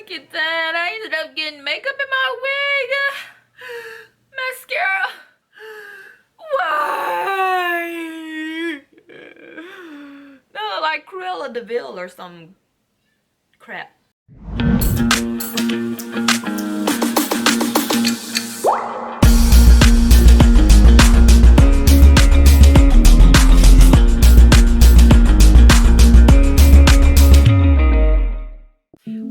second time. I ended up getting makeup in my wig. Mascara. Why? No, like Cruella de Vil or some crap.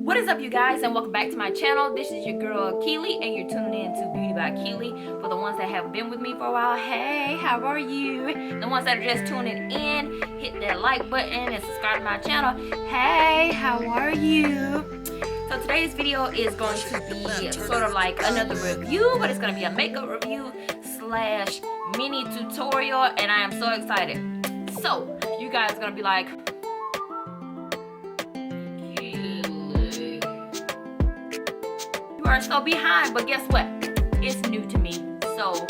What is up, you guys, and welcome back to my channel. This is your girl Keely, and you're tuning in to Beauty by Keely. For the ones that have been with me for a while, hey, how are you? The ones that are just tuning in, hit that like button and subscribe to my channel. Hey, how are you? So today's video is going to be sort of like another review, but it's going to be a makeup review slash mini tutorial, and I am so excited. So you guys are going to be like, are so behind, but guess what? It's new to me, so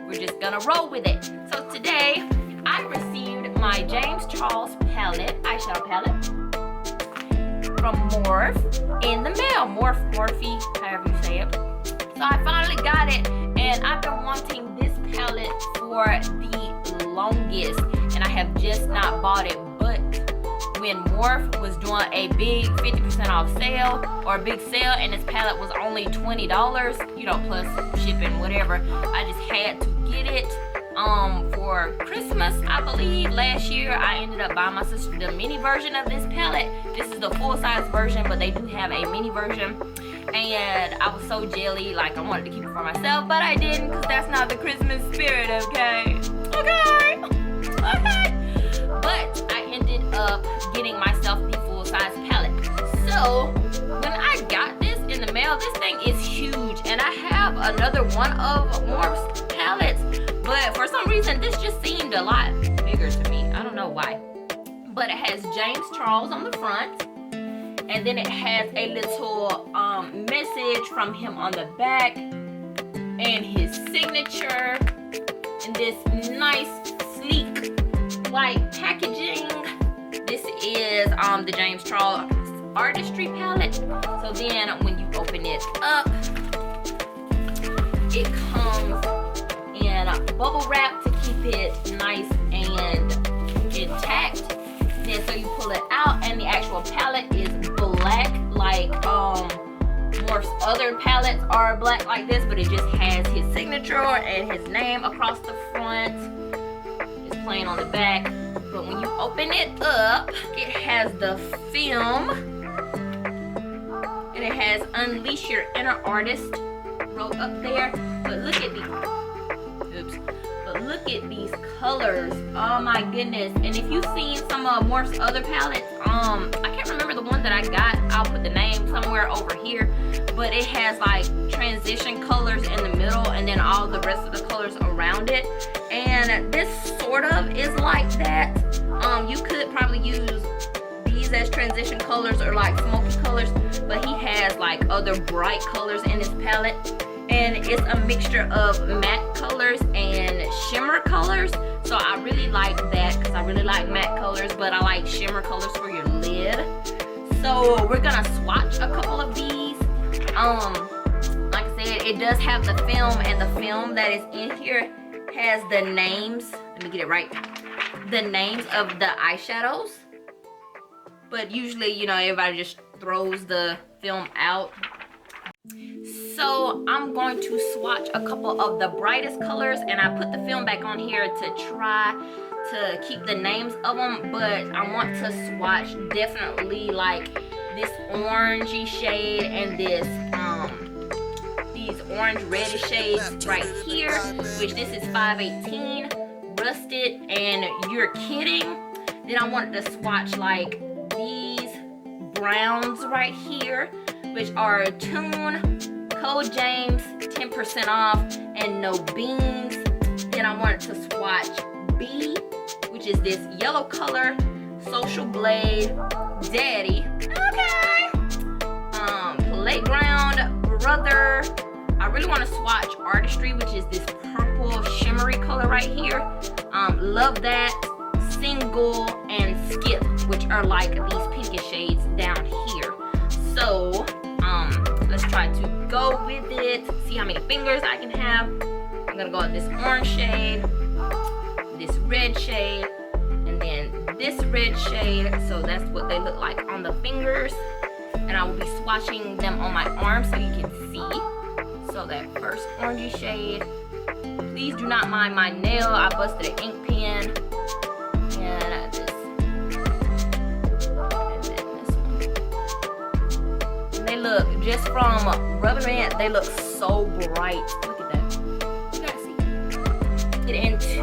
we're just gonna roll with it. So today I received my James Charles palette, eyeshadow palette from Morphe in the mail. Morphe, however you say it. So I finally got it, and I've been wanting this palette for the longest, and I have just not bought it. But when Morphe was doing a big 50% off sale or a big sale and this palette was only $20, you know, plus shipping, whatever, I just had to get it for Christmas, I believe. Last year I ended up buying my sister the mini version of this palette. This is the full-size version, but they do have a mini version, and I was so jelly, like I wanted to keep it for myself, but I didn't, because that's not the Christmas spirit. Okay, but I ended up getting myself the full-size palette. So when I got this in the mail, this thing is huge, and I have another one of Morphe's palettes, but for some reason this just seemed a lot bigger to me. I don't know why. But it has James Charles on the front, and then it has a little message from him on the back, and his signature, and this nice sleek white packaging. This is the James Charles Artistry palette. So then when you open it up, it comes in bubble wrap to keep it nice and intact. Then so you pull it out, and the actual palette is black, like Morph's other palettes are black like this, but it just has his signature and his name across the front. It's plain on the back. But when you open it up, it has the film, and it has Unleash Your Inner Artist wrote up there. But look at these, but look at these colors. Oh my goodness. And if you've seen some of Morph's other palettes, I can't remember the one that I got. I'll put the name somewhere over here. But it has like transition colors in the middle, and then all the rest of the colors around it. And this sort of is like that. You could probably use these as transition colors or like smoky colors, but he has like other bright colors in his palette, and it's a mixture of matte colors and shimmer colors. So I really like that, because I really like matte colors, but I like shimmer colors for your lid. So we're gonna swatch a couple of these. Like I said, it does have the film, and the film that is in here has the names. Let me get it right. The names of the eyeshadows. But usually, you know, everybody just throws the film out. So I'm going to swatch a couple of the brightest colors, and I put the film back on here to try to keep the names of them, but I want to swatch definitely like this orangey shade and this these orange reddish shades right here, which this is 518 Rusted and You're Kidding. Then I wanted to swatch like these browns right here, which are Tune, Code James, 10% off, and No Beans. Then I wanted to swatch B, which is this yellow color, Social Blade, Daddy, okay, Playground, Brother. I really want to swatch Artistry, which is this purple shimmery color right here. Love That, Single, and Skip, which are like these pinkish shades down here. So try to go with it. See how many fingers I can have. I'm gonna go with this orange shade, this red shade, and then this red shade. So that's what they look like on the fingers. And I will be swatching them on my arm so you can see. So that first orangey shade. Please do not mind my nail. I busted an ink pen. And this. And then this one. And they look, just from rubbing it, they look so bright. Look at that. You guys see? Get into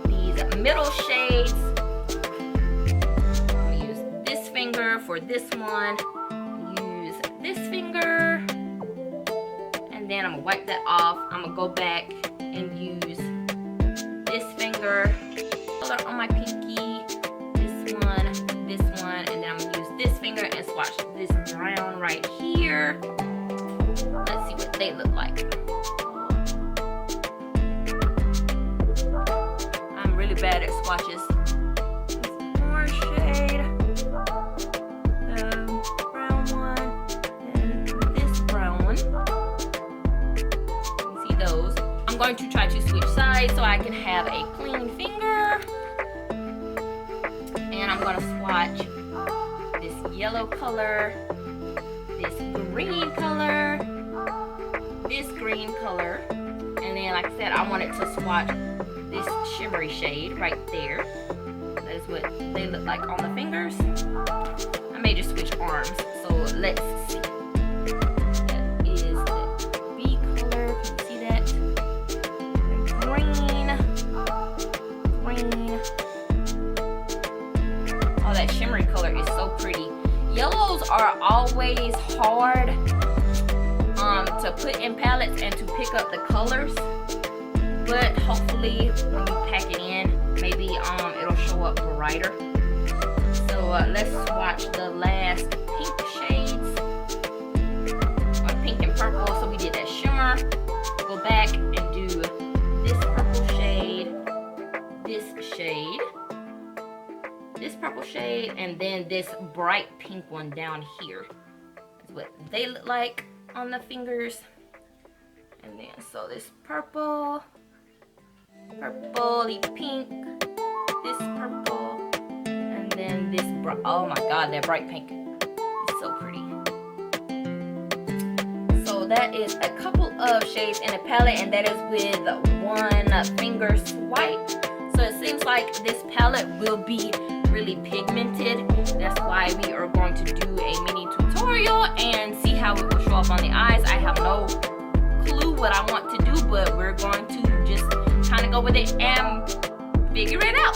these middle shades. I'm gonna use this finger for this one. Use this finger. And then I'm gonna wipe that off. I'm gonna go back and use this finger color on my pinky, this one, and then I'm gonna use this finger and swatch this brown right here. Let's see what they look like. I'm really bad at swatches. This orange shade, the brown one, and this brown one. You see those? I'm going to try to switch sides so I can have a clean finger. And I'm going to swatch this yellow color, this green color, this green color. And then, like I said, I wanted to swatch this shimmery shade right there. That is what they look like on the fingers. I may just switch arms. So let's see. That shimmery color is so pretty. Yellows are always hard to put in palettes and to pick up the colors, but hopefully when you pack it in, maybe it'll show up brighter. So let's swatch the last pink shades, pink and purple. So we did that shimmer. Go back and do this purple shade, this shade, this purple shade, and then this bright pink one down here. That's what they look like on the fingers. And then so this purple, purpley pink, this purple, and then this bright, oh my god, that bright pink is so pretty. So that is a couple of shades in a palette, and that is with one finger swipe. So it seems like this palette will be really pigmented. That's why we are going to do a mini tutorial and see how it will show up on the eyes. I have no clue what I want to do, but we're going to just kind of go with it and figure it out.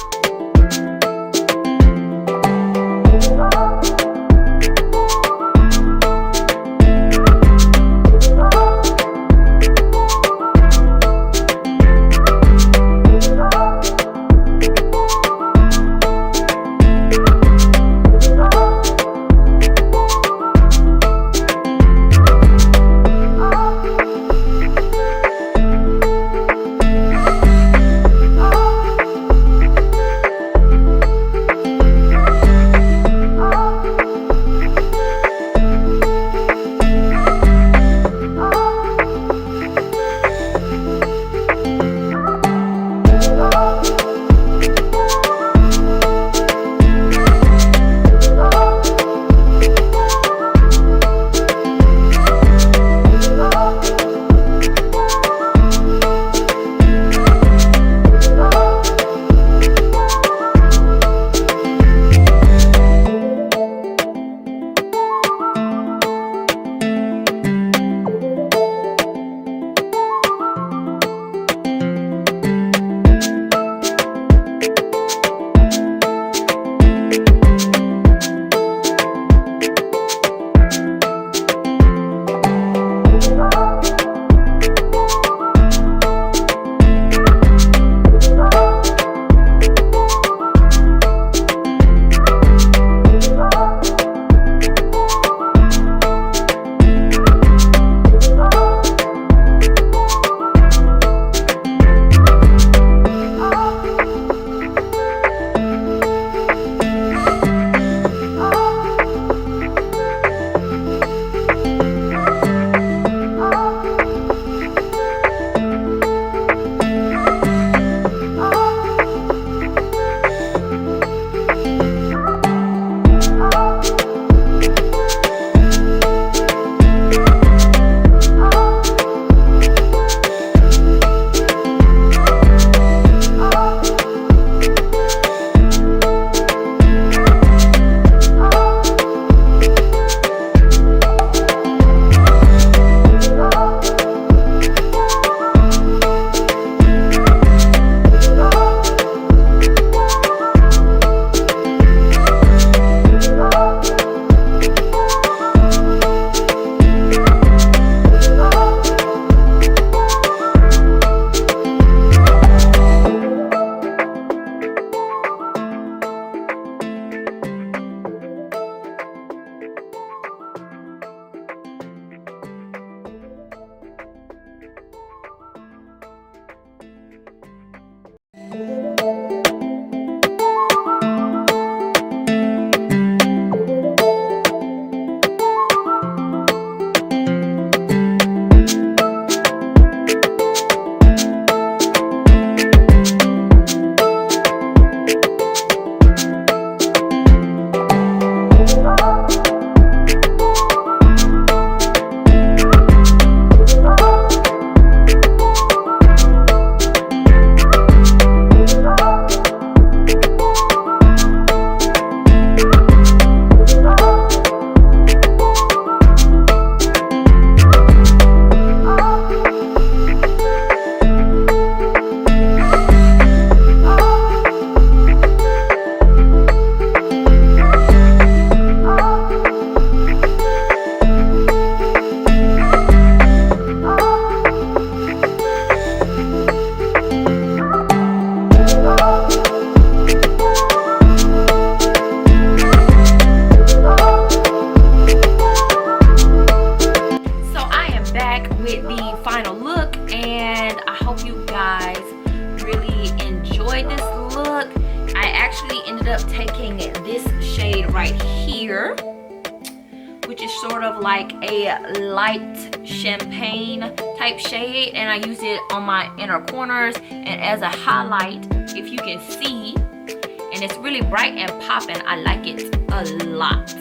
sort of like a light champagne type shade, and I use it on my inner corners and as a highlight, if you can see. And it's really bright and popping. I like it a lot.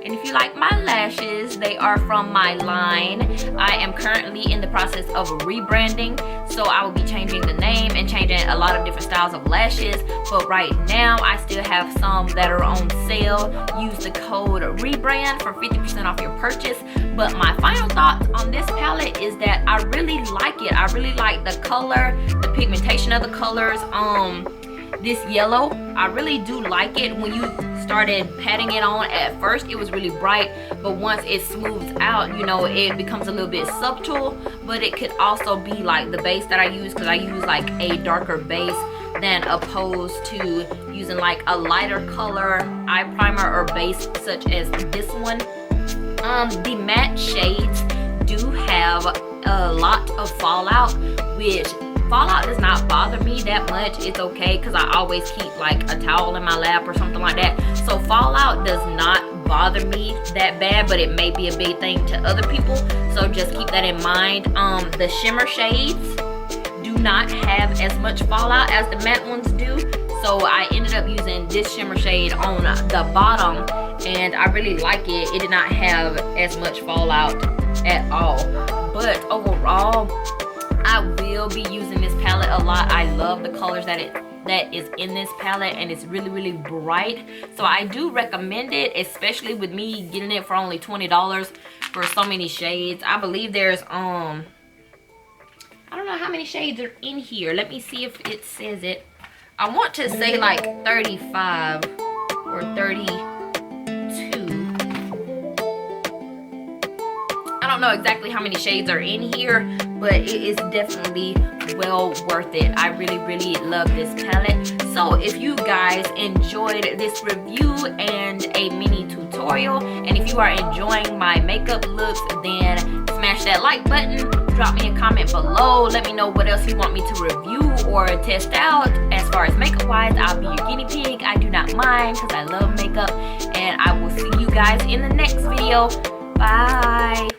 And if you like my lashes, they are from my line. I am currently in the process of rebranding, so I will be changing the name and changing a lot of different styles of lashes. But right now, I still have some that are on sale. Use the code REBRAND for 50% off your purchase. But my final thoughts on this palette is that I really like it. I really like the color, the pigmentation of the colors. This yellow, I really do like it. When you started patting it on at first, it was really bright, but once it smooths out, you know, it becomes a little bit subtle. But it could also be like the base that I use, because I use like a darker base than opposed to using like a lighter color eye primer or base such as this one. The matte shades do have a lot of fallout, which fallout does not bother me that much. It's okay, because I always keep like a towel in my lap or something like that. So fallout does not bother me that bad, but it may be a big thing to other people. So just keep that in mind. The shimmer shades do not have as much fallout as the matte ones do. So I ended up using this shimmer shade on the bottom, and I really like it. It did not have as much fallout at all. But overall, I will be using this palette a lot. I love the colors that is in this palette, and it's really bright. So I do recommend it, especially with me getting it for only $20 for so many shades. I believe there's I don't know how many shades are in here. Let me see if it says it. I want to say like 35 or 32. I don't know exactly how many shades are in here, but it is definitely well worth it. I really love this palette. So if you guys enjoyed this review and a mini tutorial, and if you are enjoying my makeup looks, then smash that like button. Drop me a comment below. Let me know what else you want me to review or test out. As far as makeup wise, I'll be your guinea pig. I do not mind, because I love makeup. And I will see you guys in the next video. Bye.